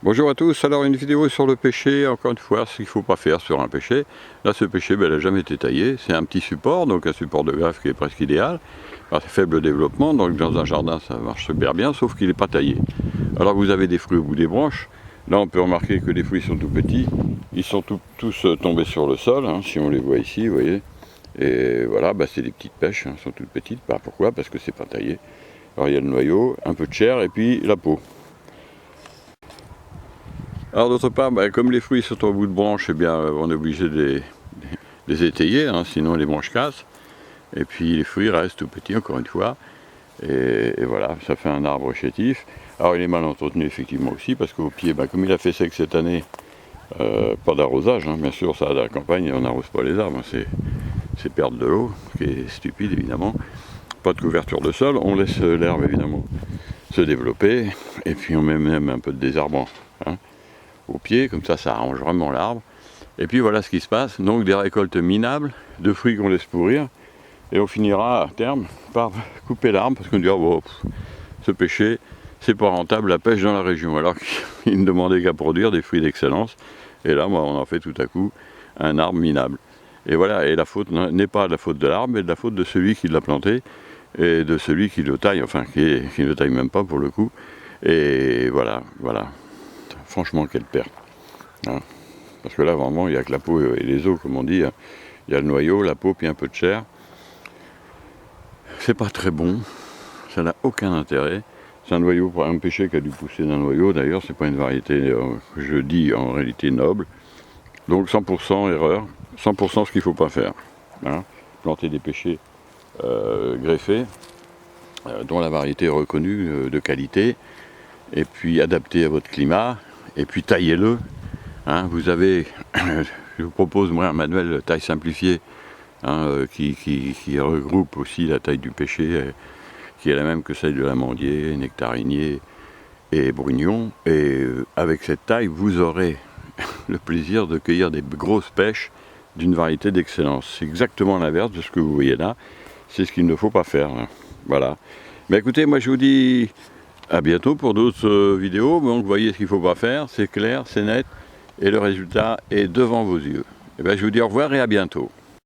Bonjour à tous, alors une vidéo sur le pêcher, encore une fois, ce qu'il ne faut pas faire sur un pêcher. Là, ce pêcher, il n'a jamais été taillé, c'est un petit support, donc un support de greffe qui est presque idéal. Alors, c'est faible développement, donc dans un jardin, ça marche super bien, sauf qu'il n'est pas taillé. Alors, vous avez des fruits au bout des branches. Là, on peut remarquer que les fruits sont tout petits. Ils sont tous tombés sur le sol, hein, si on les voit ici, vous voyez. Et voilà, c'est des petites pêches, hein, elles sont toutes petites. Pourquoi? Parce que c'est pas taillé. Alors, il y a le noyau, un peu de chair et puis la peau. Alors d'autre part, comme les fruits sont au bout de branche, eh bien, on est obligé de les étayer, hein, sinon les branches cassent. Et puis les fruits restent tout petits, encore une fois. Et voilà, ça fait un arbre chétif. Alors il est mal entretenu effectivement aussi, parce qu'au pied, comme il a fait sec cette année, pas d'arrosage, hein, bien sûr, ça à la campagne, on n'arrose pas les arbres, hein, c'est perdre de l'eau, ce qui est stupide évidemment. Pas de couverture de sol, on laisse l'herbe évidemment se développer, et puis on met même un peu de désherbant. Hein, au pied, comme ça arrange vraiment l'arbre. Et puis voilà ce qui se passe, donc des récoltes minables, de fruits qu'on laisse pourrir, et on finira à terme par couper l'arbre, parce qu'on dit ce pêcher, c'est pas rentable la pêche dans la région, alors qu'il ne demandait qu'à produire des fruits d'excellence, et là on en fait tout à coup un arbre minable. Et voilà, et la faute n'est pas de la faute de l'arbre, mais de la faute de celui qui l'a planté, et de celui qui le taille, enfin qui ne le taille même pas pour le coup, et voilà. Franchement, quelle perte. Hein. Parce que là, vraiment, il n'y a que la peau et les os, comme on dit. Hein. Il y a le noyau, la peau, puis un peu de chair. C'est pas très bon. Ça n'a aucun intérêt. C'est un noyau pour un pêcher qui a dû pousser d'un noyau. D'ailleurs, c'est pas une variété, que je dis, en réalité noble. Donc 100% erreur. 100% ce qu'il ne faut pas faire. Hein. Planter des pêchers greffés, dont la variété est reconnue de qualité, et puis adapté à votre climat. Et puis taillez-le. Hein, vous avez, je vous propose moi un manuel taille simplifiée, hein, qui regroupe aussi la taille du pêcher, qui est la même que celle de l'amandier, nectarinier et brugnon. Et avec cette taille, vous aurez le plaisir de cueillir des grosses pêches d'une variété d'excellence. C'est exactement l'inverse de ce que vous voyez là. C'est ce qu'il ne faut pas faire. Hein. Voilà. Mais écoutez, moi je vous dis à bientôt pour d'autres vidéos. Donc vous voyez ce qu'il ne faut pas faire, c'est clair, c'est net, et le résultat est devant vos yeux. Et je vous dis au revoir et à bientôt.